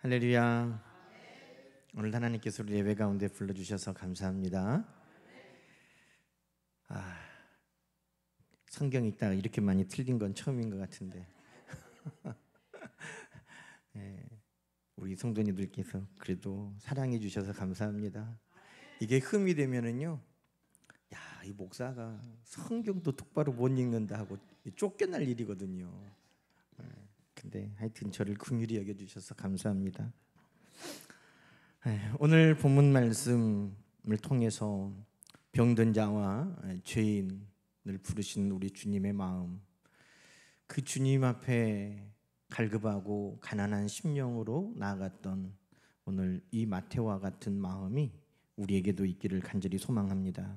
할렐루야. 오늘 하나님께서 우리 예배 가운데 불러주셔서 감사합니다. 성경 읽다가 이렇게 많이 틀린 건 처음인 것 같은데 우리 성도님들께서 그래도 사랑해 주셔서 감사합니다. 이게 흠이 되면은요, 이 목사가 성경도 똑바로 못 읽는다 하고 쫓겨날 일이거든요. 근데 하여튼 저를 긍휼히 여겨주셔서 감사합니다. 오늘 본문 말씀을 통해서 병든 자와 죄인을 부르신 우리 주님의 마음, 그 주님 앞에 갈급하고 가난한 심령으로 나아갔던 오늘 이 마태와 같은 마음이 우리에게도 있기를 간절히 소망합니다.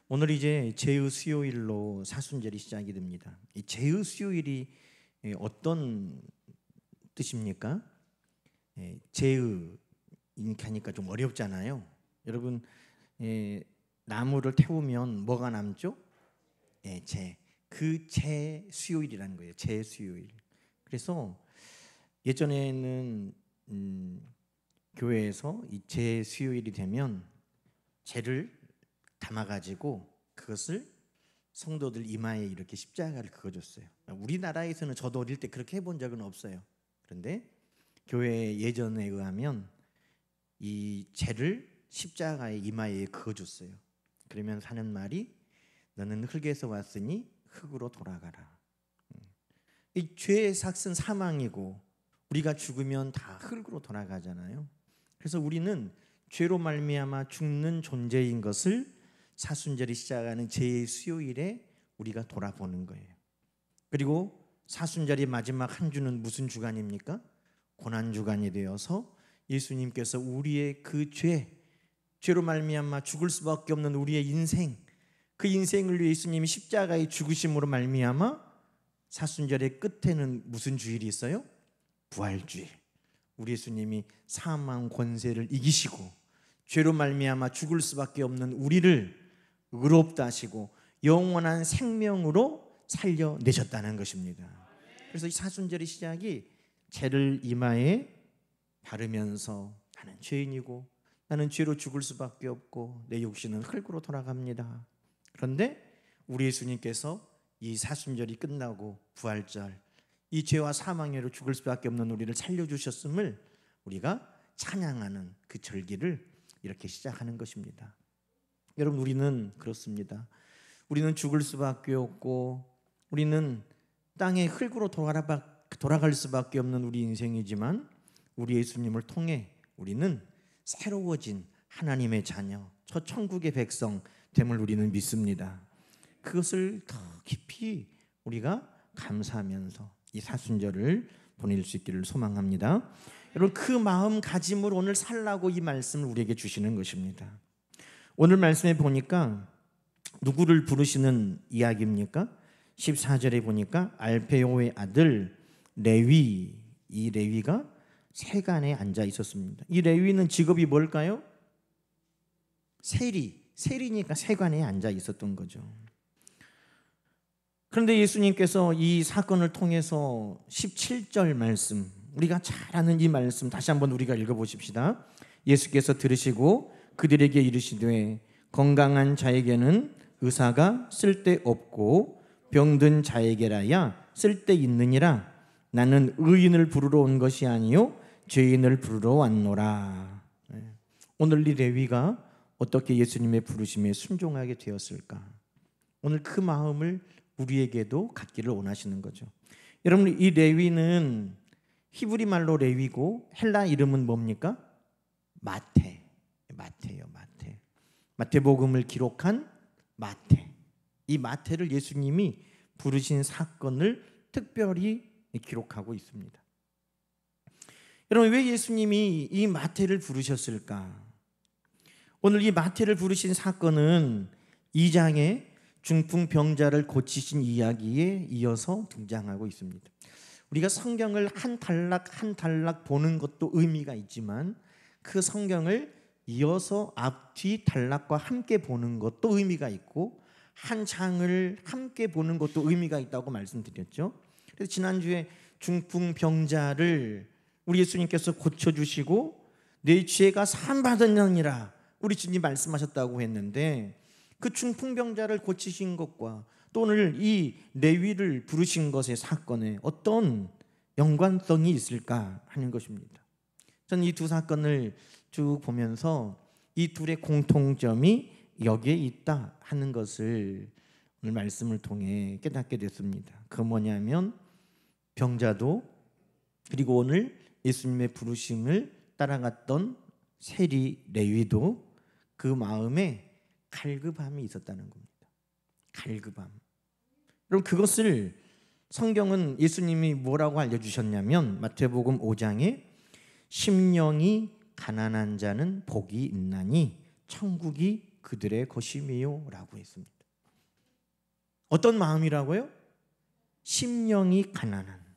오늘 이제 제의 수요일로 사순절이 시작이 됩니다. 이 제의 수요일이 어떤 뜻입니까? 제의 하니까 좀 어렵잖아요. 여러분, 나무를 태우면 뭐가 남죠? 재. 그 재 수요일이라는 거예요. 재 수요일. 그래서 예전에는 교회에서 이 재 수요일이 되면 재를 담아가지고 그것을 성도들 이마에 이렇게 십자가를 그어줬어요. 우리나라에서는 저도 어릴 때 그렇게 해본 적은 없어요. 그런데 교회 예전에 의하면 이 재를 십자가의 이마에 그어줬어요. 그러면 하는 말이, 너는 흙에서 왔으니 흙으로 돌아가라. 이 죄의 삭은 사망이고 우리가 죽으면 다 흙으로 돌아가잖아요. 그래서 우리는 죄로 말미암아 죽는 존재인 것을 사순절이 시작하는 제의 수요일에 우리가 돌아보는 거예요. 그리고 사순절의 마지막 한 주는 무슨 주간입니까? 고난주간이 되어서 예수님께서 우리의 그 죄로 말미암아 죽을 수밖에 없는 우리의 인생, 그 인생을 위해 예수님이 십자가의 죽으심으로 말미암아 사순절의 끝에는 무슨 주일이 있어요? 부활주일. 우리 예수님이 사망 권세를 이기시고 죄로 말미암아 죽을 수밖에 없는 우리를 의롭다 하시고 영원한 생명으로 살려내셨다는 것입니다. 그래서 이 사순절의 시작이 죄를 이마에 바르면서 나는 죄인이고 나는 죄로 죽을 수밖에 없고 내 육신은 흙으로 돌아갑니다. 그런데 우리 예수님께서 이 사순절이 끝나고 부활절, 이 죄와 사망으로 죽을 수밖에 없는 우리를 살려주셨음을 우리가 찬양하는 그 절기를 이렇게 시작하는 것입니다. 여러분, 우리는 그렇습니다. 우리는 죽을 수밖에 없고 우리는 땅의 흙으로 돌아갈 수밖에 없는 우리 인생이지만 우리 예수님을 통해 우리는 새로워진 하나님의 자녀, 저 천국의 백성 됨을 우리는 믿습니다. 그것을 더 깊이 우리가 감사하면서 이 사순절을 보낼 수 있기를 소망합니다. 여러분, 그 마음가짐으로 오늘 살라고 이 말씀을 우리에게 주시는 것입니다. 오늘 말씀에 보니까 누구를 부르시는 이야기입니까? 14절에 보니까 알페오의 아들 레위, 이 레위가 세간에 앉아 있었습니다. 이 레위는 직업이 뭘까요? 세리니까 세관에 앉아 있었던 거죠. 그런데 예수님께서 이 사건을 통해서 17절 말씀, 우리가 잘 아는 이 말씀 다시 한번 우리가 읽어보십시다. 예수께서 들으시고 그들에게 이르시되 건강한 자에게는 의사가 쓸데없고 병든 자에게라야 쓸데있느니라. 나는 의인을 부르러 온 것이 아니요 죄인을 부르러 왔노라. 오늘 이 레위가 어떻게 예수님의 부르심에 순종하게 되었을까? 오늘 그 마음을 우리에게도 갖기를 원하시는 거죠. 여러분, 이 레위는 히브리 말로 레위고 헬라 이름은 뭡니까? 마태예요. 마태복음을 기록한 마태. 이 마태를 예수님이 부르신 사건을 특별히 기록하고 있습니다. 여러분, 왜 예수님이 이 마태를 부르셨을까? 오늘 이 마태를 부르신 사건은 2장에 중풍병자를 고치신 이야기에 이어서 등장하고 있습니다. 우리가 성경을 한 단락 보는 것도 의미가 있지만 그 성경을 이어서 앞뒤 단락과 함께 보는 것도 의미가 있고 한 장을 함께 보는 것도 의미가 있다고 말씀드렸죠. 그래서 지난주에 중풍병자를 우리 예수님께서 고쳐주시고 내 죄가 사함받았느니라 우리 주님 말씀하셨다고 했는데, 그 중풍병자를 고치신 것과 또 오늘 이 레위를 부르신 것의 사건에 어떤 연관성이 있을까 하는 것입니다. 저는 이 두 사건을 쭉 보면서 이 둘의 공통점이 여기에 있다 하는 것을 오늘 말씀을 통해 깨닫게 됐습니다. 그 뭐냐면 병자도, 그리고 오늘 예수님의 부르심을 따라갔던 세리 레위도 그 마음에 갈급함이 있었다는 겁니다. 갈급함. 그럼 그것을 성경은 예수님이 뭐라고 알려주셨냐면 마태복음 5장에 심령이 가난한 자는 복이 있나니 천국이 그들의 것임이요 라고 했습니다. 어떤 마음이라고요? 심령이 가난한.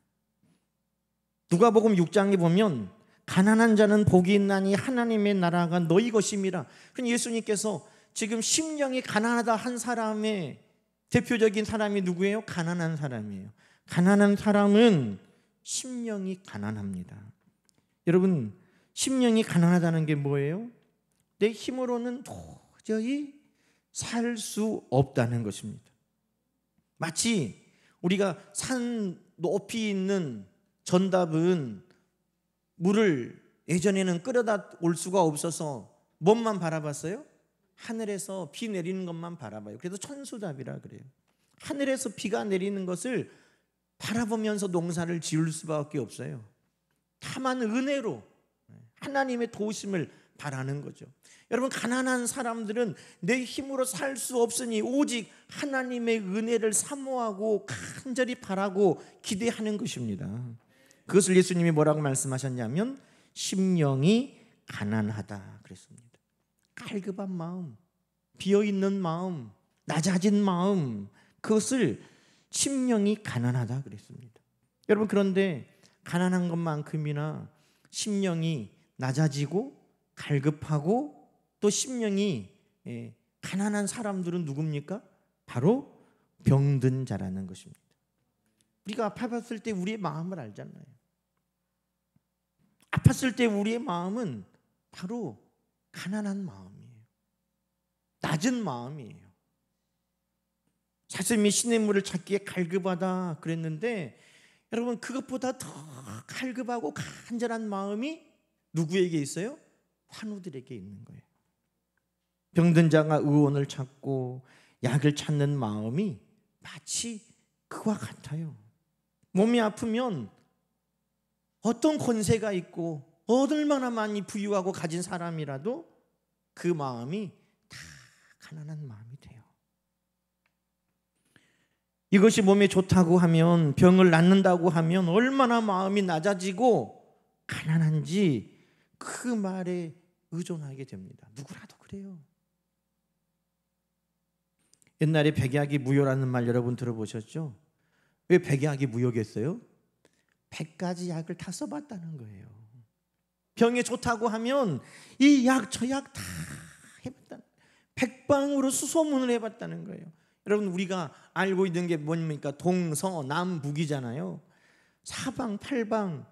누가복음 6장에 보면 가난한 자는 복이 있나니 하나님의 나라가 너희 것임이라. 그러니까 예수님께서 지금 심령이 가난하다 한 사람의 대표적인 사람이 누구예요? 가난한 사람이에요. 가난한 사람은 심령이 가난합니다. 여러분, 심령이 가난하다는 게 뭐예요? 내 힘으로는 도저히 살 수 없다는 것입니다. 마치 우리가 산 높이 있는 전답은 물을 예전에는 끌어다 올 수가 없어서 뭔만 바라봤어요? 하늘에서 비 내리는 것만 바라봐요. 그래서 천수답이라 그래요. 하늘에서 비가 내리는 것을 바라보면서 농사를 지을 수밖에 없어요. 다만 은혜로 하나님의 도우심을 바라는 거죠. 여러분, 가난한 사람들은 내 힘으로 살 수 없으니 오직 하나님의 은혜를 사모하고 간절히 바라고 기대하는 것입니다. 그것을 예수님이 뭐라고 말씀하셨냐면 심령이 가난하다 그랬습니다. 갈급한 마음, 비어있는 마음, 낮아진 마음, 그것을 심령이 가난하다 그랬습니다. 여러분, 그런데 가난한 것만큼이나 심령이 낮아지고 갈급하고 또 심령이 가난한 사람들은 누굽니까? 바로 병든 자라는 것입니다. 우리가 아팠을 때 우리의 마음을 알잖아요. 아팠을 때 우리의 마음은 바로 가난한 마음이에요. 낮은 마음이에요. 사슴이 시냇물을 찾기에 갈급하다 그랬는데, 여러분, 그것보다 더 갈급하고 간절한 마음이 누구에게 있어요? 환우들에게 있는 거예요. 병든 자가 의원을 찾고 약을 찾는 마음이 마치 그와 같아요. 몸이 아프면 어떤 권세가 있고 얼마나 많이 부유하고 가진 사람이라도 그 마음이 다 가난한 마음이 돼요. 이것이 몸에 좋다고 하면, 병을 낫는다고 하면 얼마나 마음이 낮아지고 가난한지 그 말에 의존하게 됩니다. 누구라도 그래요. 옛날에 백약이 무효라는 말 여러분 들어보셨죠? 왜 백약이 무효겠어요? 100가지 약을 다 써봤다는 거예요. 병에 좋다고 하면 이 약 저 약 다 해봤다는, 백방으로 수소문을 해봤다는 거예요. 여러분, 우리가 알고 있는 게 뭡니까? 동서남북이잖아요. 사방 팔방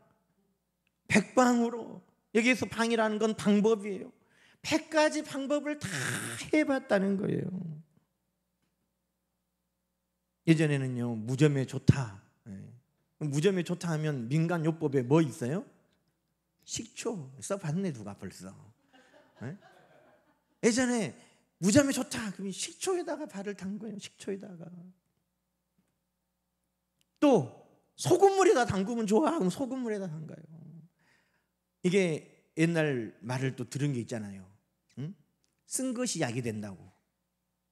백방으로, 여기에서 방이라는 건 방법이에요. 100가지 방법을 다 해봤다는 거예요. 예전에는요, 무좀에 좋다. 무좀에 좋다 하면 민간요법에 뭐 있어요? 식초 써봤네 누가 벌써. 예전에 무좀에 좋다 그러면 식초에다가 발을 담궈요. 식초에다가. 또 소금물에다 담그면 좋아 그럼 소금물에다 담가요. 이게 옛날 말을 또 들은 게 있잖아요. 쓴 것이 약이 된다고.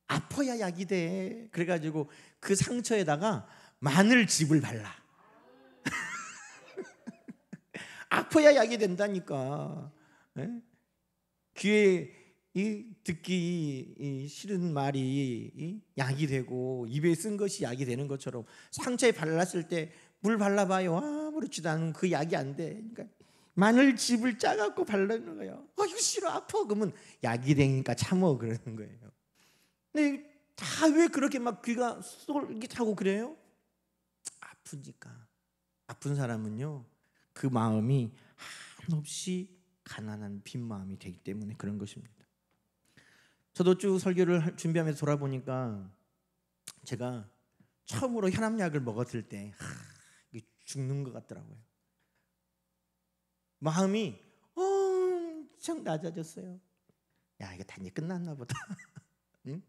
아파야 약이 돼. 그래가지고 그 상처에다가 마늘즙을 발라. 아파야 약이 된다니까. 귀에 듣기 싫은 말이 약이 되고 입에 쓴 것이 약이 되는 것처럼 상처에 발랐을 때 물 발라봐요. 아무렇지도 않으면 그 약이 안 돼. 그러니까 마늘즙을 짜갖고 바르는 거예요. 이거 싫어, 아파. 그러면 약이 되니까 참어 그러는 거예요. 근데 다 왜 그렇게 막 귀가 쏠깃하고 그래요? 아프니까. 아픈 사람은요, 그 마음이 한없이 가난한 빈 마음이 되기 때문에 그런 것입니다. 저도 쭉 설교를 준비하면서 돌아보니까 제가 처음으로 혈압약을 먹었을 때 죽는 것 같더라고요. 마음이 엄청 낮아졌어요. 야, 이거 다 이제 끝났나 보다. 응?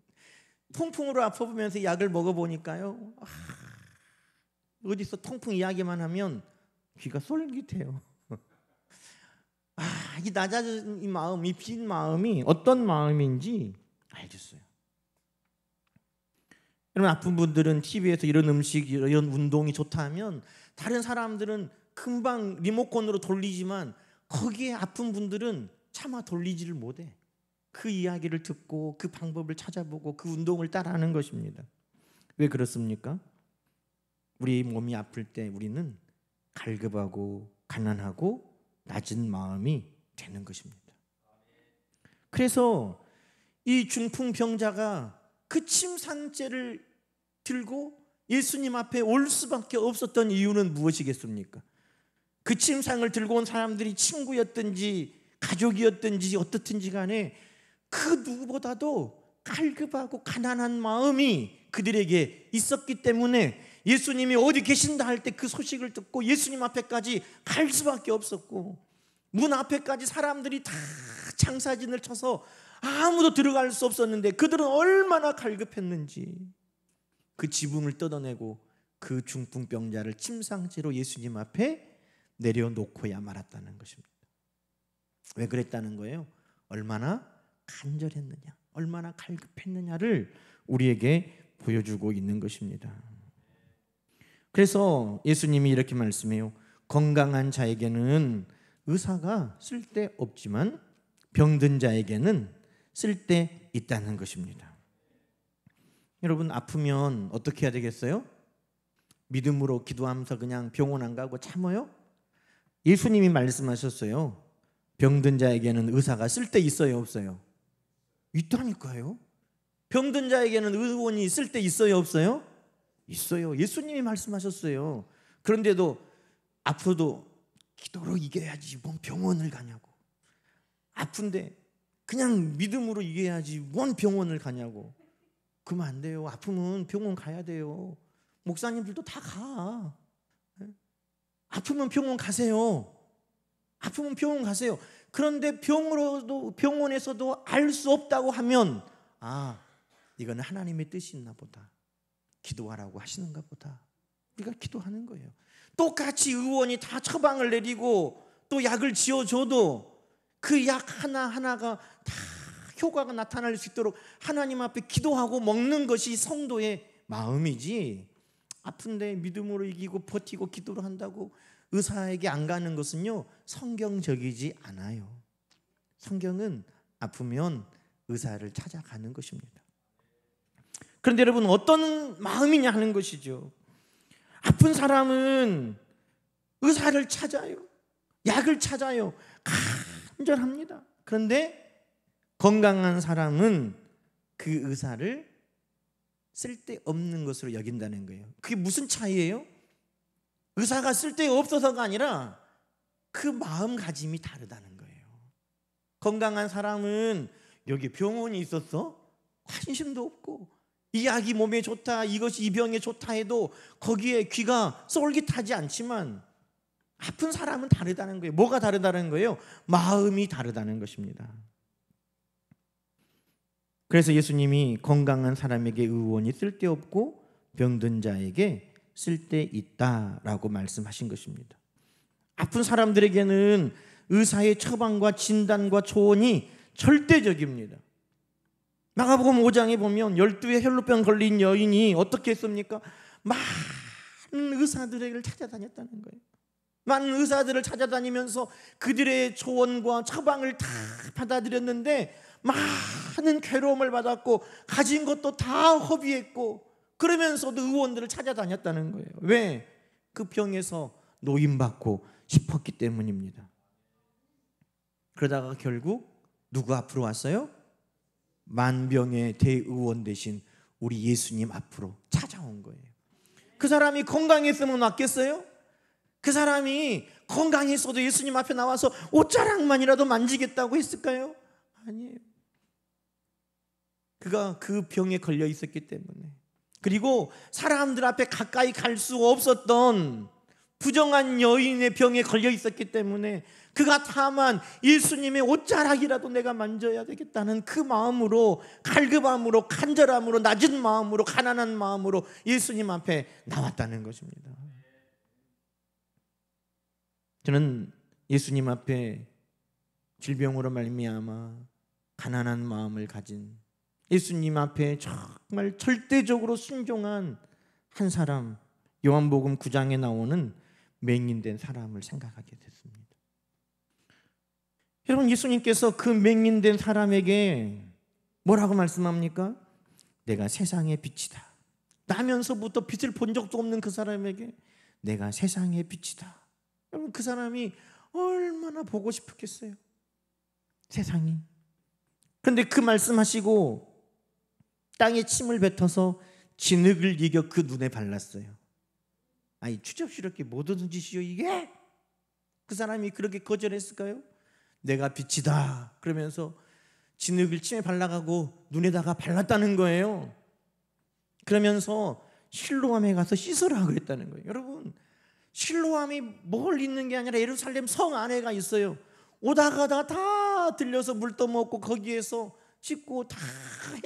통풍으로 아파보면서 약을 먹어보니까요, 어디서 통풍 이야기만 하면 귀가 솔깃해요. 이 낮아진 이 마음, 이 빈 마음이 어떤 마음인지 알겠어요. 여러분, 아픈 분들은 TV에서 이런 음식, 이런 운동이 좋다 하면 다른 사람들은 금방 리모컨으로 돌리지만 거기에 아픈 분들은 차마 돌리지를 못해. 그 이야기를 듣고 그 방법을 찾아보고 그 운동을 따라하는 것입니다. 왜 그렇습니까? 우리 몸이 아플 때 우리는 갈급하고 가난하고 낮은 마음이 되는 것입니다. 그래서 이 중풍병자가 그 침상째를 들고 예수님 앞에 올 수밖에 없었던 이유는 무엇이겠습니까? 그 침상을 들고 온 사람들이 친구였든지 가족이었든지 어떻든지 간에 그 누구보다도 갈급하고 가난한 마음이 그들에게 있었기 때문에 예수님이 어디 계신다 할 때 그 소식을 듣고 예수님 앞에까지 갈 수밖에 없었고, 문 앞에까지 사람들이 다 장사진을 쳐서 아무도 들어갈 수 없었는데 그들은 얼마나 갈급했는지 그 지붕을 뜯어내고 그 중풍병자를 침상째로 예수님 앞에 내려놓고야 말았다는 것입니다. 왜 그랬다는 거예요? 얼마나 간절했느냐, 얼마나 갈급했느냐를 우리에게 보여주고 있는 것입니다. 그래서 예수님이 이렇게 말씀해요. 건강한 자에게는 의사가 쓸데없지만 병든 자에게는 쓸데 있다는 것입니다. 여러분, 아프면 어떻게 해야 되겠어요? 믿음으로 기도하면서 그냥 병원 안 가고 참아요? 예수님이 말씀하셨어요. 병든 자에게는 의사가 쓸데 있어요, 없어요? 있다니까요. 병든 자에게는 의원이 쓸데 있어요, 없어요? 있어요. 예수님이 말씀하셨어요. 그런데도 앞으로도 기도로 이겨야지 뭔 병원을 가냐고. 아픈데 그냥 믿음으로 이겨야지 뭔 병원을 가냐고. 그러면 안 돼요. 아프면 병원 가야 돼요. 목사님들도 다 가. 아프면 병원 가세요. 아프면 병원 가세요. 그런데 병원에서도 알 수 없다고 하면 이거는 하나님의 뜻이 있나 보다. 기도하라고 하시는가 보다. 우리가 기도하는 거예요. 똑같이 의원이 다 처방을 내리고 또 약을 지어줘도 그 약 하나하나가 다 효과가 나타날 수 있도록 하나님 앞에 기도하고 먹는 것이 성도의 마음이지, 아픈데 믿음으로 이기고 버티고 기도를 한다고 의사에게 안 가는 것은요, 성경적이지 않아요. 성경은 아프면 의사를 찾아가는 것입니다. 그런데 여러분, 어떤 마음이냐 하는 것이죠. 아픈 사람은 의사를 찾아요. 약을 찾아요. 간절합니다. 그런데 건강한 사람은 그 의사를 쓸데없는 것으로 여긴다는 거예요. 그게 무슨 차이예요? 의사가 쓸데없어서가 아니라 그 마음가짐이 다르다는 거예요. 건강한 사람은 여기 병원이 있었어? 관심도 없고, 이 약이 몸에 좋다, 이것이 이 병에 좋다 해도 거기에 귀가 쏠깃하지 않지만, 아픈 사람은 다르다는 거예요. 뭐가 다르다는 거예요? 마음이 다르다는 것입니다. 그래서 예수님이 건강한 사람에게 의원이 쓸데없고 병든 자에게 쓸데있다라고 말씀하신 것입니다. 아픈 사람들에게는 의사의 처방과 진단과 조언이 절대적입니다. 마가복음 5장에 보면 12의 혈루병 걸린 여인이 어떻게 했습니까? 많은 의사들을 찾아다녔다는 거예요. 많은 의사들을 찾아다니면서 그들의 조언과 처방을 다 받아들였는데 많은 괴로움을 받았고 가진 것도 다 허비했고, 그러면서도 의원들을 찾아다녔다는 거예요. 왜? 그 병에서 노임받고 싶었기 때문입니다. 그러다가 결국 누구 앞으로 왔어요? 만병의 대의원 되신 우리 예수님 앞으로 찾아온 거예요. 그 사람이 건강했으면 왔겠어요? 그 사람이 건강했어도 예수님 앞에 나와서 옷자락만이라도 만지겠다고 했을까요? 아니에요. 그가 그 병에 걸려 있었기 때문에, 그리고 사람들 앞에 가까이 갈 수 없었던 부정한 여인의 병에 걸려 있었기 때문에 그가 다만 예수님의 옷자락이라도 내가 만져야 되겠다는 그 마음으로, 갈급함으로, 간절함으로, 낮은 마음으로, 가난한 마음으로 예수님 앞에 나왔다는 것입니다. 저는 예수님 앞에 질병으로 말미암아 가난한 마음을 가진, 예수님 앞에 정말 절대적으로 순종한 한 사람, 요한복음 9장에 나오는 맹인된 사람을 생각하게 됐습니다. 여러분, 예수님께서 그 맹인된 사람에게 뭐라고 말씀합니까? 내가 세상의 빛이다. 나면서부터 빛을 본 적도 없는 그 사람에게 내가 세상의 빛이다. 여러분, 그 사람이 얼마나 보고 싶었겠어요, 세상이. 그런데 그 말씀하시고 땅에 침을 뱉어서 진흙을 이겨 그 눈에 발랐어요. 아니, 추접스럽게 못 얻은 짓이요 이게? 그 사람이 그렇게 거절했을까요? 내가 빛이다 그러면서 진흙을 침에 발라가고 눈에다가 발랐다는 거예요. 그러면서 실로암에 가서 씻으라 그랬다는 거예요. 여러분, 실로암이 뭘 있는 게 아니라 예루살렘 성 안에가 있어요. 오다 가다 다 들려서 물 떠먹고 거기에서 씻고 다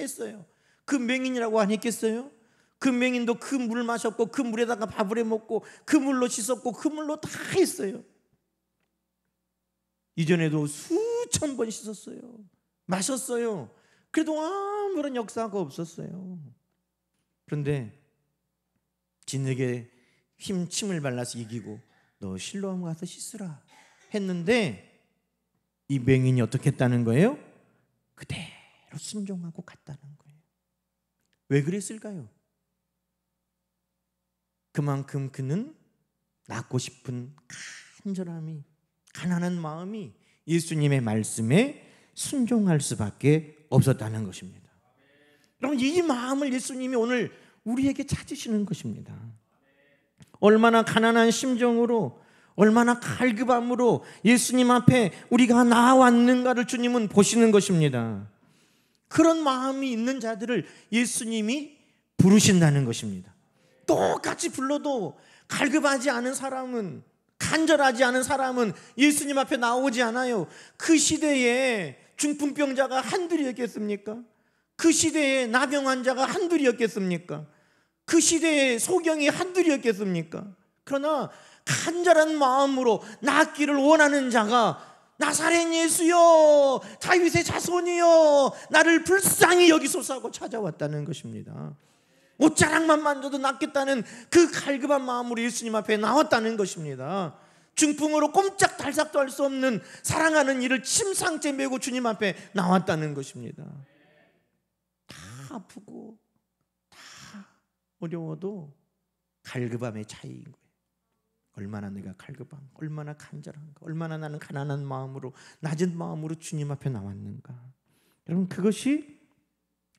했어요. 그 맹인이라고 안 했겠어요? 그 맹인도 그 물 마셨고 그 물에다가 밥을 해 먹고 그 물로 씻었고 그 물로 다 했어요. 이전에도 수천 번 씻었어요. 마셨어요. 그래도 아무런 역사가 없었어요. 그런데 진흙에 침을 발라서 이기고 너 실로암 가서 씻으라 했는데 이 맹인이 어떻게 했다는 거예요? 그대로 순종하고 갔다는 거예요. 왜 그랬을까요? 그만큼 그는 낳고 싶은 간절함이, 가난한 마음이 예수님의 말씀에 순종할 수밖에 없었다는 것입니다. 여러분, 이 마음을 예수님이 오늘 우리에게 찾으시는 것입니다. 얼마나 가난한 심정으로, 얼마나 갈급함으로 예수님 앞에 우리가 나아왔는가를 주님은 보시는 것입니다. 그런 마음이 있는 자들을 예수님이 부르신다는 것입니다. 똑같이 불러도 갈급하지 않은 사람은, 간절하지 않은 사람은 예수님 앞에 나오지 않아요. 그 시대에 중풍병자가 한둘이었겠습니까? 그 시대에 나병 환자가 한둘이었겠습니까? 그 시대에 소경이 한둘이었겠습니까? 그러나 간절한 마음으로 낫기를 원하는 자가 나사렛 예수여, 다윗의 자손이여, 나를 불쌍히 여기소서 하고 찾아왔다는 것입니다. 옷자락만 만져도 낫겠다는 그 갈급한 마음으로 예수님 앞에 나왔다는 것입니다. 중풍으로 꼼짝달싹도 할 수 없는 사랑하는 이를 침상째 메고 주님 앞에 나왔다는 것입니다. 다 아프고 다 어려워도 갈급함의 차이인 거예요. 얼마나 내가 갈급한가, 얼마나 간절한가, 얼마나 나는 가난한 마음으로, 낮은 마음으로 주님 앞에 나왔는가. 여러분, 그것이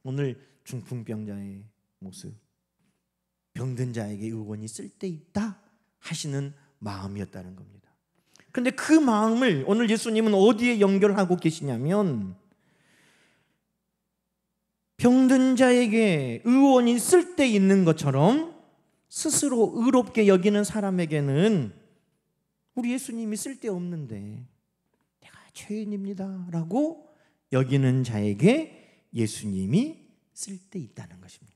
오늘 중풍병자의 모습, 병든 자에게 의원이 쓸데있다 하시는 마음이었다는 겁니다. 그런데 그 마음을 오늘 예수님은 어디에 연결하고 계시냐면, 병든 자에게 의원이 쓸데있는 것처럼 스스로 의롭게 여기는 사람에게는 우리 예수님이 쓸데없는데 내가 죄인입니다 라고 여기는 자에게 예수님이 쓸데있다는 것입니다.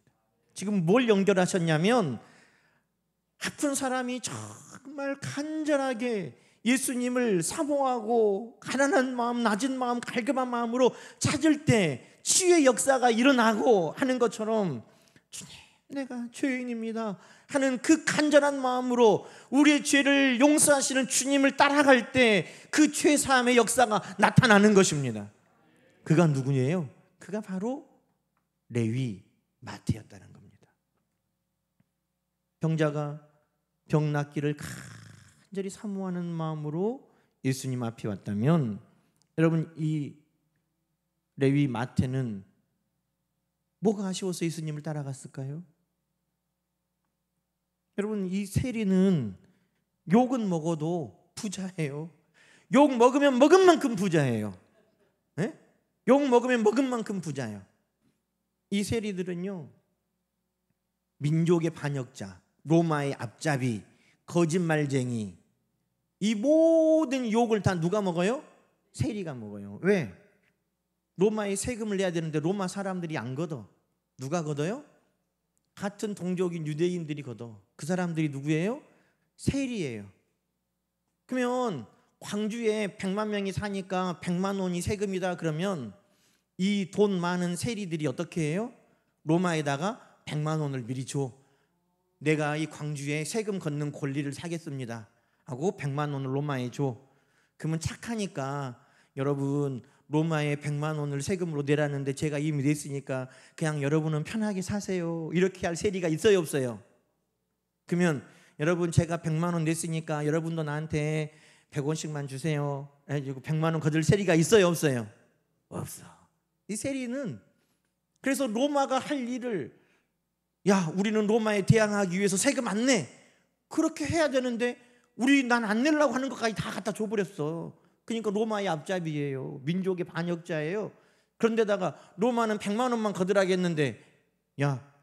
지금 뭘 연결하셨냐면, 아픈 사람이 정말 간절하게 예수님을 사모하고 가난한 마음, 낮은 마음, 갈급한 마음으로 찾을 때 치유의 역사가 일어나고 하는 것처럼, 주님 내가 죄인입니다 하는 그 간절한 마음으로 우리의 죄를 용서하시는 주님을 따라갈 때 그 죄사함의 역사가 나타나는 것입니다. 그가 누구예요? 그가 바로 레위 마태였다는 겁니다. 병자가 병 낫기를 간절히 사모하는 마음으로 예수님 앞에 왔다면, 여러분, 이 레위 마태는 뭐가 아쉬워서 예수님을 따라갔을까요? 여러분, 이 세리는 욕은 먹어도 부자예요. 욕 먹으면 먹은 만큼 부자예요. 네? 욕 먹으면 먹은 만큼 부자예요. 이 세리들은요, 민족의 반역자, 로마의 앞잡이, 거짓말쟁이, 이 모든 욕을 다 누가 먹어요? 세리가 먹어요. 왜? 로마에 세금을 내야 되는데 로마 사람들이 안 걷어. 누가 걷어요? 같은 동족인 유대인들이 걷어. 그 사람들이 누구예요? 세리예요. 그러면 광주에 100만 명이 사니까 100만 원이 세금이다 그러면 이 돈 많은 세리들이 어떻게 해요? 로마에다가 100만 원을 미리 줘. 내가 이 광주에 세금 걷는 권리를 사겠습니다 하고 100만 원을 로마에 줘. 그러면 착하니까 여러분 로마에 100만 원을 세금으로 내라는데 제가 이미 냈으니까 그냥 여러분은 편하게 사세요. 이렇게 할 세리가 있어요 없어요? 그러면 여러분 제가 100만 원 냈으니까 여러분도 나한테 100원씩만 주세요. 100만 원 거둘 세리가 있어요 없어요? 없어. 이 세리는 그래서 로마가 할 일을 야 우리는 로마에 대항하기 위해서 세금 안 내. 그렇게 해야 되는데 난 안 내려고 하는 것까지 다 갖다 줘버렸어. 그러니까 로마의 앞잡이예요. 민족의 반역자예요. 그런데다가 로마는 100만 원만 거두라겠는데 야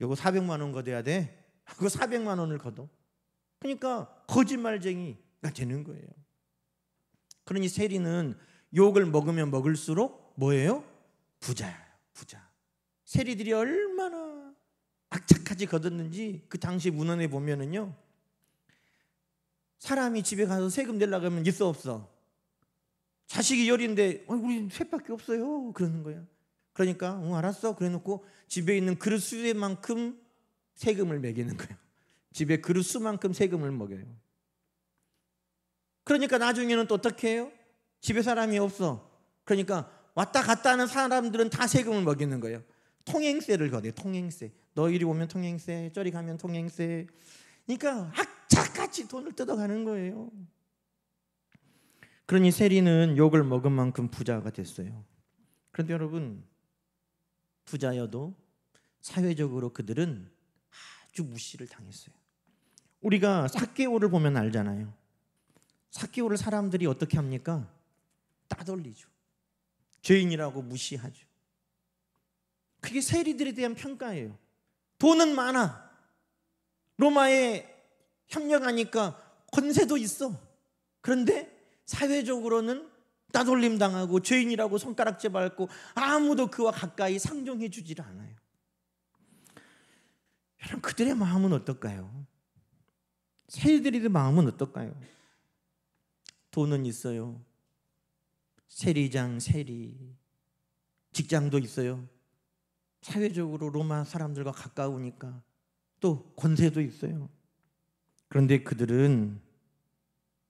이거 400만 원 거둬야 돼. 그거 400만 원을 거둬. 그러니까 거짓말쟁이가 되는 거예요. 그러니 세리는 욕을 먹으면 먹을수록 뭐예요? 부자예요. 부자. 세리들이 얼마나 악착같이 거뒀는지 그 당시 문헌에 보면은요, 사람이 집에 가서 세금 내려고 하면 있어 없어? 자식이 열인데 우리 셋밖에 없어요 그러는 거야. 그러니까 알았어 그래놓고 집에 있는 그릇 수에만큼 세금을 매기는 거예요. 집에 그릇 수만큼 세금을 먹여요. 그러니까 나중에는 또 어떻게 해요? 집에 사람이 없어. 그러니까 왔다 갔다 하는 사람들은 다 세금을 먹이는 거예요. 통행세를 거둬요. 통행세. 너 이리 오면 통행세, 저리 가면 통행세. 그러니까 악착같이 돈을 뜯어가는 거예요. 그러니 세리는 욕을 먹은 만큼 부자가 됐어요. 그런데 여러분, 부자여도 사회적으로 그들은 아주 무시를 당했어요. 우리가 삭개오를 보면 알잖아요. 삭개오를 사람들이 어떻게 합니까? 따돌리죠. 죄인이라고 무시하죠. 그게 세리들에 대한 평가예요. 돈은 많아. 로마에 협력하니까 권세도 있어. 그런데 사회적으로는 따돌림 당하고 죄인이라고 손가락질 받고 아무도 그와 가까이 상종해 주질 않아요. 여러분, 그들의 마음은 어떨까요? 세리들의 마음은 어떨까요? 돈은 있어요. 세리장, 세리, 직장도 있어요. 사회적으로 로마 사람들과 가까우니까 또 권세도 있어요. 그런데 그들은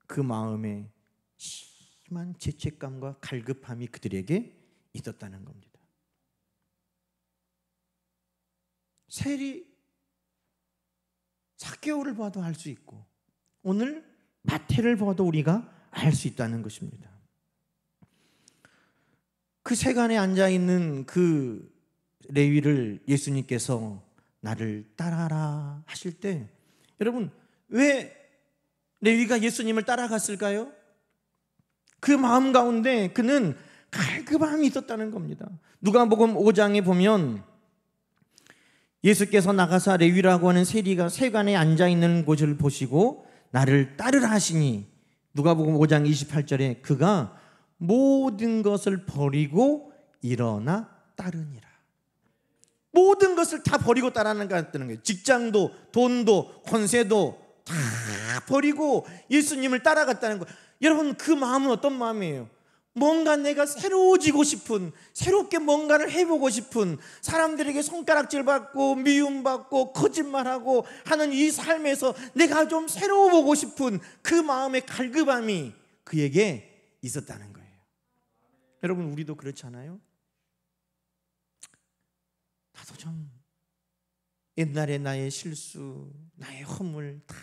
그 마음에 심한 죄책감과 갈급함이 그들에게 있었다는 겁니다. 세리 삭개오를 봐도 알 수 있고 오늘 마태를 봐도 우리가 알 수 있다는 것입니다. 그 세간에 앉아있는 그 레위를 예수님께서 나를 따라라 하실 때 여러분 왜 레위가 예수님을 따라갔을까요? 그 마음 가운데 그는 갈급함이 있었다는 겁니다. 누가복음 5장에 보면 예수께서 나가사 레위라고 하는 세리가 세간에 앉아있는 곳을 보시고 나를 따르라 하시니 누가복음 5장 28절에 그가 모든 것을 버리고 일어나 따르니라. 모든 것을 다 버리고 따르는 거예요. 직장도 돈도 권세도 다 버리고 예수님을 따라갔다는 거예요. 여러분 그 마음은 어떤 마음이에요? 뭔가 내가 새로워지고 싶은, 새롭게 뭔가를 해보고 싶은, 사람들에게 손가락질 받고 미움받고 거짓말하고 하는 이 삶에서 내가 좀 새로워 보고 싶은 그 마음의 갈급함이 그에게 있었다는 거예요. 여러분 우리도 그렇지 않아요? 나도 좀 옛날에 나의 실수, 나의 허물 다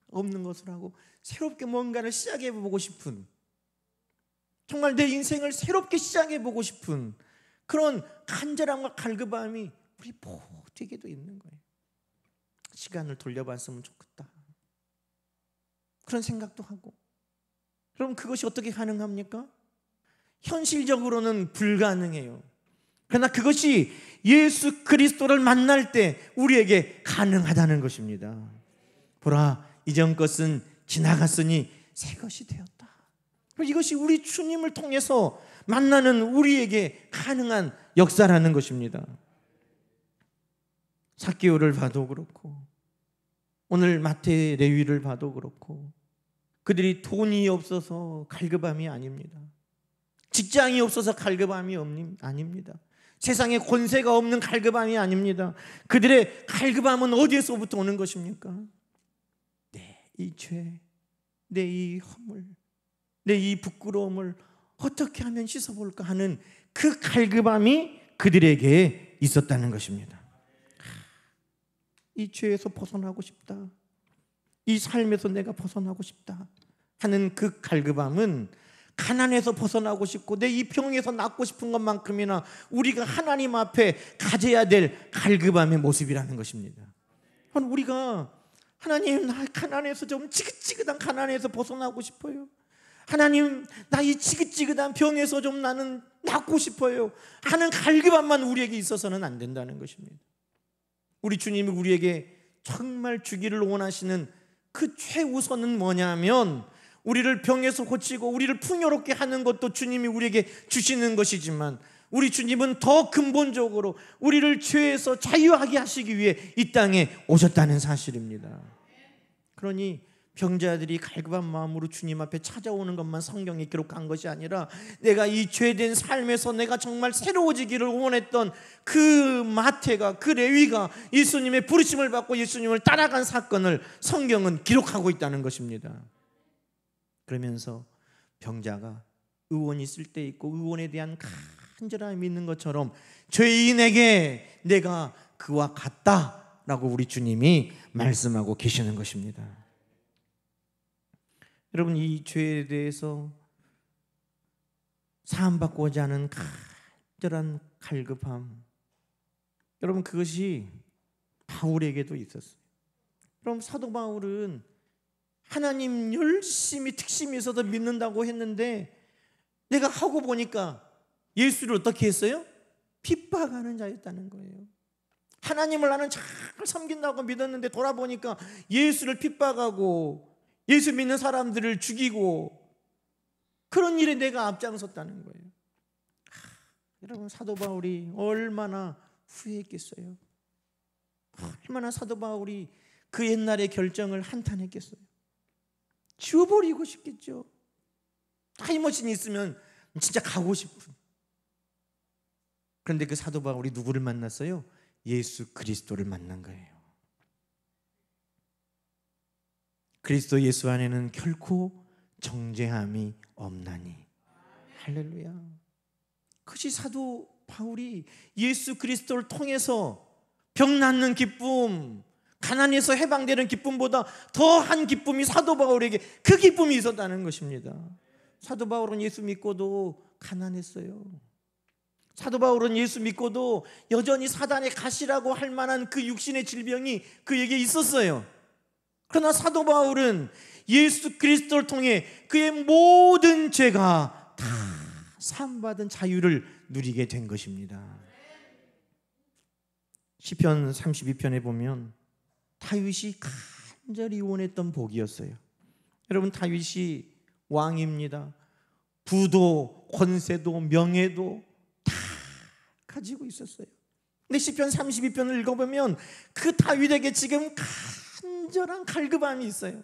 없는 것을 하고 새롭게 뭔가를 시작해보고 싶은, 정말 내 인생을 새롭게 시작해보고 싶은 그런 간절함과 갈급함이 우리 모두에게도 있는 거예요. 시간을 돌려봤으면 좋겠다. 그런 생각도 하고. 그럼 그것이 어떻게 가능합니까? 현실적으로는 불가능해요. 그러나 그것이 예수 그리스도를 만날 때 우리에게 가능하다는 것입니다. 보라, 이전 것은 지나갔으니 새 것이 되었다. 이것이 우리 주님을 통해서 만나는 우리에게 가능한 역사라는 것입니다. 삭개오를 봐도 그렇고, 오늘 마태 레위를 봐도 그렇고, 그들이 돈이 없어서 갈급함이 아닙니다. 직장이 없어서 갈급함이 아닙니다. 세상에 권세가 없는 갈급함이 아닙니다. 그들의 갈급함은 어디에서부터 오는 것입니까? 내 이 죄, 내 이 허물, 내 이 부끄러움을 어떻게 하면 씻어볼까 하는 그 갈급함이 그들에게 있었다는 것입니다. 이 죄에서 벗어나고 싶다, 이 삶에서 내가 벗어나고 싶다 하는 그 갈급함은 가난에서 벗어나고 싶고 내 이 병에서 낫고 싶은 것만큼이나 우리가 하나님 앞에 가져야 될 갈급함의 모습이라는 것입니다. 우리가 하나님, 나 가난에서 좀 지긋지긋한 가난에서 벗어나고 싶어요. 하나님, 나 이 지긋지긋한 병에서 좀 나는 낫고 싶어요 하는 갈급함만 우리에게 있어서는 안 된다는 것입니다. 우리 주님이 우리에게 정말 주기를 원하시는 그 최우선은 뭐냐면, 우리를 병에서 고치고 우리를 풍요롭게 하는 것도 주님이 우리에게 주시는 것이지만, 우리 주님은 더 근본적으로 우리를 죄에서 자유하게 하시기 위해 이 땅에 오셨다는 사실입니다. 그러니 병자들이 갈급한 마음으로 주님 앞에 찾아오는 것만 성경에 기록한 것이 아니라, 내가 이 죄된 삶에서 내가 정말 새로워지기를 원했던 그 마태가, 그 레위가 예수님의 부르심을 받고 예수님을 따라간 사건을 성경은 기록하고 있다는 것입니다. 그러면서 병자가 의원이 있을 때 있고 의원에 대한 간절함이 있는 것처럼 죄인에게 내가 그와 같다라고 우리 주님이 말씀하고 계시는 것입니다. 여러분, 이 죄에 대해서 사함받고자 하는 간절한 갈급함, 여러분, 그것이 바울에게도 있었어요. 그럼 사도 바울은 하나님 열심히 특심이 있어서 믿는다고 했는데, 내가 하고 보니까 예수를 어떻게 했어요? 핍박하는 자였다는 거예요. 하나님을 나는 잘 섬긴다고 믿었는데 돌아보니까 예수를 핍박하고 예수 믿는 사람들을 죽이고 그런 일에 내가 앞장섰다는 거예요. 여러분, 사도 바울이 얼마나 후회했겠어요? 얼마나 사도 바울이 그 옛날의 결정을 한탄했겠어요? 지워버리고 싶겠죠. 타임머신이 있으면 진짜 가고 싶은. 그런데 그 사도 바울이 누구를 만났어요? 예수 그리스도를 만난 거예요. 그리스도 예수 안에는 결코 정죄함이 없나니. 할렐루야. 그것이 사도 바울이 예수 그리스도를 통해서 병 낫는 기쁨, 가난에서 해방되는 기쁨보다 더한 기쁨이 사도 바울에게 그 기쁨이 있었다는 것입니다. 사도 바울은 예수 믿고도 가난했어요. 사도 바울은 예수 믿고도 여전히 사단의 가시라고 할 만한 그 육신의 질병이 그에게 있었어요. 그러나 사도 바울은 예수 그리스도를 통해 그의 모든 죄가 다 사함받은 자유를 누리게 된 것입니다. 시편 32편에 보면 다윗이 간절히 원했던 복이었어요. 여러분, 다윗이 왕입니다. 부도, 권세도, 명예도 다 가지고 있었어요. 근데 시편 32편을 읽어보면 그 다윗에게 지금 간절한 갈급함이 있어요.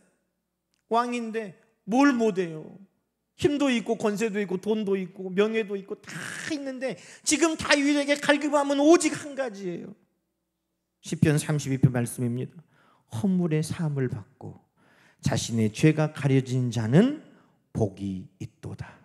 왕인데 뭘 못해요. 힘도 있고 권세도 있고 돈도 있고 명예도 있고 다 있는데 지금 다윗에게 갈급함은 오직 한 가지예요. 시편 32편 말씀입니다. 허물의 사함을 받고 자신의 죄가 가려진 자는 복이 있도다.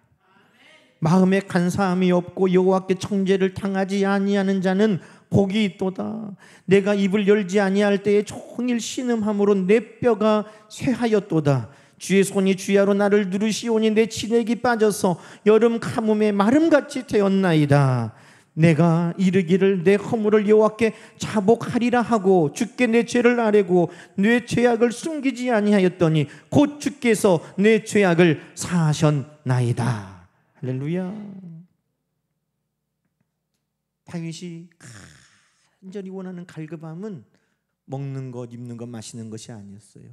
마음에 간사함이 없고 여호와께 청죄를 당하지 아니하는 자는 복이 있도다. 내가 입을 열지 아니할 때에 종일 신음함으로 내 뼈가 쇠하였도다. 주의 손이 주야로 나를 누르시오니 내 진액이 빠져서 여름 가뭄에 마름같이 되었나이다. 내가 이르기를 내 허물을 여호와께 자복하리라 하고 주께 내 죄를 아뢰고 내 죄악을 숨기지 아니하였더니 곧 주께서 내 죄악을 사하셨나이다. 할렐루야. 다윗이 간절히 원하는 갈급함은 먹는 것, 입는 것, 마시는 것이 아니었어요.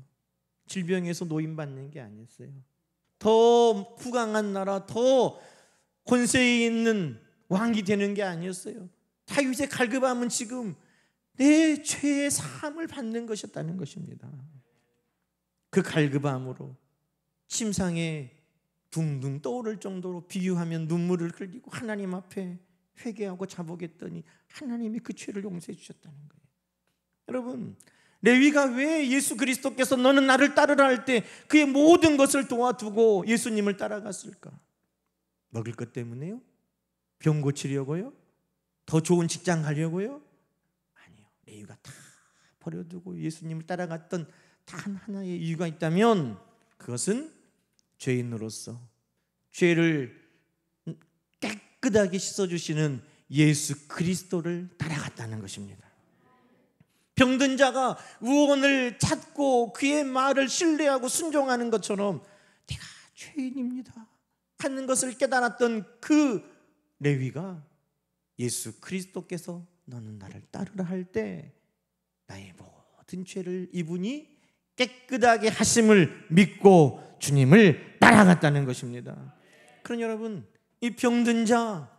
질병에서 노임받는 게 아니었어요. 더 부강한 나라, 더 권세에 있는 왕이 되는 게 아니었어요. 다윗의 갈급함은 지금 내 죄의 사함을 받는 것이었다는 것입니다. 그 갈급함으로 침상에 둥둥 떠오를 정도로 비유하면 눈물을 흘리고 하나님 앞에 회개하고 자복했더니 하나님이 그 죄를 용서해 주셨다는 거예요. 여러분, 레위가 왜 예수 그리스도께서 너는 나를 따르라 할 때 그의 모든 것을 도와두고 예수님을 따라갔을까? 먹을 것 때문에요? 병 고치려고요? 더 좋은 직장 가려고요? 아니요. 레위가 다 버려두고 예수님을 따라갔던 단 하나의 이유가 있다면 그것은 죄인으로서 죄를 깨끗하게 씻어주시는 예수 그리스도를 따라갔다는 것입니다. 병든 자가 의원을 찾고 그의 말을 신뢰하고 순종하는 것처럼 내가 죄인입니다 하는 것을 깨달았던 그 레위가 예수 그리스도께서 너는 나를 따르라 할 때 나의 모든 죄를 이분이 깨끗하게 하심을 믿고 주님을 따라갔다는 것입니다. 그러니 여러분, 이 병든 자,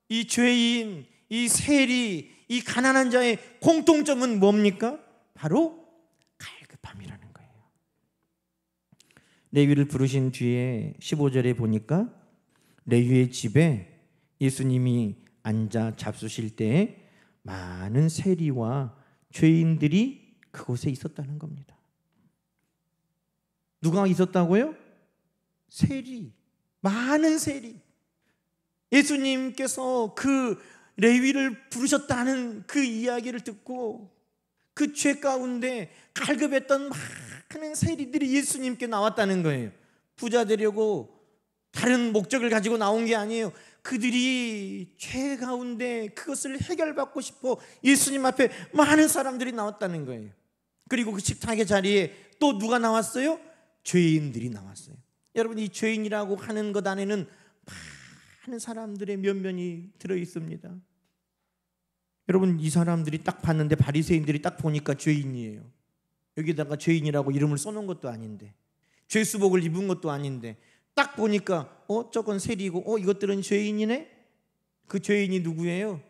이 죄인, 이 세리, 이 가난한 자의 공통점은 뭡니까? 바로 갈급함이라는 거예요. 레위를 부르신 뒤에 15절에 보니까 레위의 집에 예수님이 앉아 잡수실 때에 많은 세리와 죄인들이 그곳에 있었다는 겁니다. 누가 있었다고요? 세리, 많은 세리. 예수님께서 그 레위를 부르셨다는 그 이야기를 듣고 그 죄 가운데 갈급했던 많은 세리들이 예수님께 나왔다는 거예요. 부자 되려고 다른 목적을 가지고 나온 게 아니에요. 그들이 죄 가운데 그것을 해결받고 싶어 예수님 앞에 많은 사람들이 나왔다는 거예요. 그리고 그 식탁의 자리에 또 누가 나왔어요? 죄인들이 나왔어요. 여러분, 이 죄인이라고 하는 것 안에는 많은 사람들의 면면이 들어있습니다. 여러분, 이 사람들이 딱 봤는데 바리새인들이 딱 보니까 죄인이에요. 여기다가 죄인이라고 이름을 써놓은 것도 아닌데, 죄수복을 입은 것도 아닌데 딱 보니까 저건 세리고 이것들은 죄인이네? 그 죄인이 누구예요?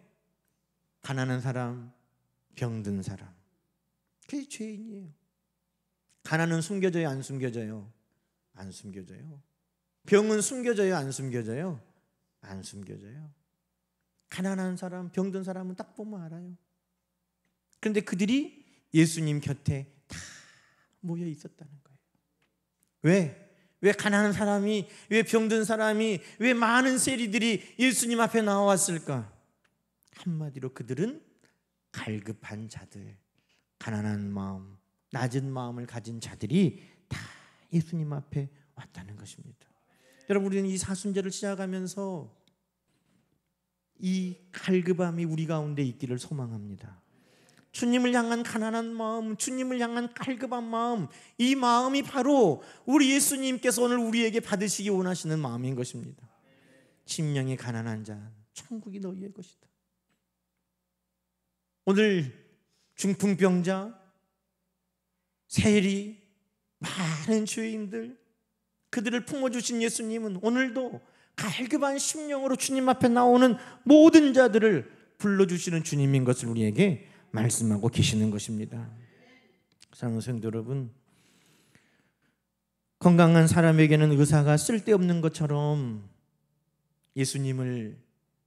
가난한 사람, 병든 사람. 그게 죄인이에요. 가난은 숨겨져요, 안 숨겨져요? 안 숨겨져요. 병은 숨겨져요, 안 숨겨져요? 안 숨겨져요. 가난한 사람, 병든 사람은 딱 보면 알아요. 그런데 그들이 예수님 곁에 다 모여 있었다는 거예요. 왜 가난한 사람이, 왜 병든 사람이, 왜 많은 세리들이 예수님 앞에 나왔을까? 한마디로 그들은 갈급한 자들, 가난한 마음, 낮은 마음을 가진 자들이 다 예수님 앞에 왔다는 것입니다. 여러분, 우리는 이 사순절을 시작하면서 이 갈급함이 우리 가운데 있기를 소망합니다. 주님을 향한 가난한 마음, 주님을 향한 갈급한 마음, 이 마음이 바로 우리 예수님께서 오늘 우리에게 받으시기 원하시는 마음인 것입니다. 심령이 가난한 자, 천국이 너희의 것이다. 오늘 중풍병자, 세리, 많은 죄인들, 그들을 품어주신 예수님은 오늘도 갈급한 심령으로 주님 앞에 나오는 모든 자들을 불러주시는 주님인 것을 우리에게 말씀하고 계시는 것입니다. 사랑하는 성도 여러분, 건강한 사람에게는 의사가 쓸데없는 것처럼 예수님을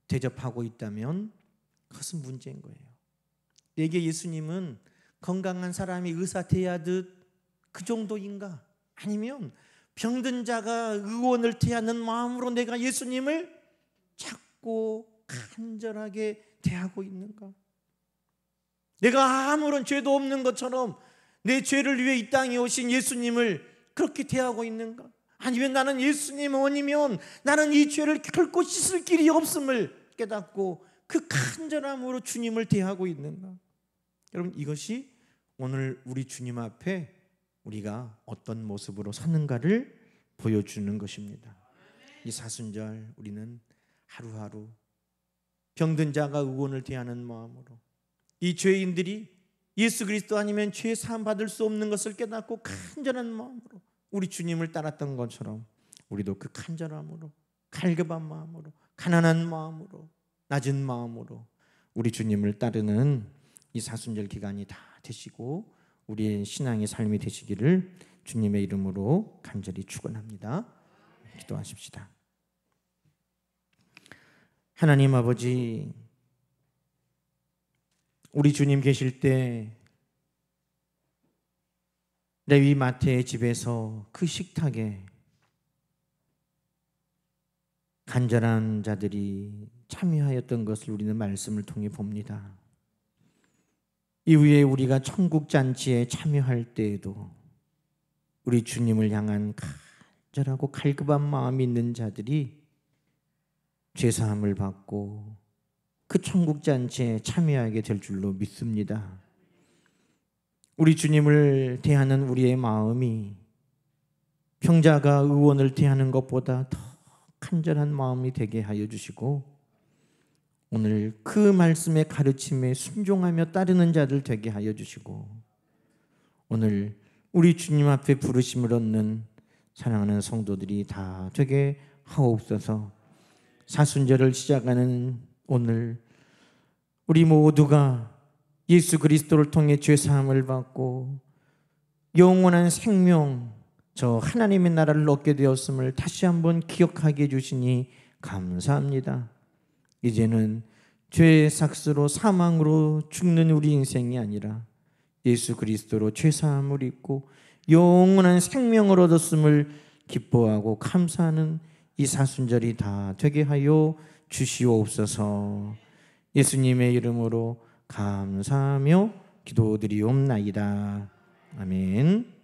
대접하고 있다면 그것은 문제인 거예요. 내게 예수님은 건강한 사람이 의사 대하듯 그 정도인가? 아니면 병든 자가 의원을 대하는 마음으로 내가 예수님을 찾고 간절하게 대하고 있는가? 내가 아무런 죄도 없는 것처럼 내 죄를 위해 이 땅에 오신 예수님을 그렇게 대하고 있는가? 아니면 나는 예수님 원이면 나는 이 죄를 결코 씻을 길이 없음을 깨닫고 그 간절함으로 주님을 대하고 있는가? 여러분, 이것이 오늘 우리 주님 앞에 우리가 어떤 모습으로 사는가를 보여주는 것입니다. 이 사순절 우리는 하루하루 병든 자가 의원을 대하는 마음으로, 이 죄인들이 예수 그리스도 아니면 죄 사함 받을 수 없는 것을 깨닫고 간절한 마음으로 우리 주님을 따랐던 것처럼 우리도 그 간절함으로, 갈급한 마음으로, 가난한 마음으로, 낮은 마음으로 우리 주님을 따르는 이 사순절 기간이 다 되시고 우리의 신앙의 삶이 되시기를 주님의 이름으로 간절히 축원합니다. 기도하십시다. 하나님 아버지, 우리 주님 계실 때 레위 마태의 집에서 그 식탁에 간절한 자들이 참여하였던 것을 우리는 말씀을 통해 봅니다. 이후에 우리가 천국 잔치에 참여할 때에도 우리 주님을 향한 간절하고 갈급한 마음이 있는 자들이 죄사함을 받고 그 천국 잔치에 참여하게 될 줄로 믿습니다. 우리 주님을 대하는 우리의 마음이 병자가 의원을 대하는 것보다 더 간절한 마음이 되게 하여 주시고 오늘 그 말씀의 가르침에 순종하며 따르는 자들 되게 하여 주시고 오늘 우리 주님 앞에 부르심을 얻는 사랑하는 성도들이 다 되게 하옵소서. 사순절을 시작하는 오늘 우리 모두가 예수 그리스도를 통해 죄사함을 받고 영원한 생명, 저 하나님의 나라를 얻게 되었음을 다시 한번 기억하게 해주시니 감사합니다. 이제는 죄의 삭스로 사망으로 죽는 우리 인생이 아니라 예수 그리스도로 죄사함을 입고 영원한 생명을 얻었음을 기뻐하고 감사하는 이 사순절이 다 되게 하여 주시옵소서. 예수님의 이름으로 감사하며 기도드리옵나이다. 아멘.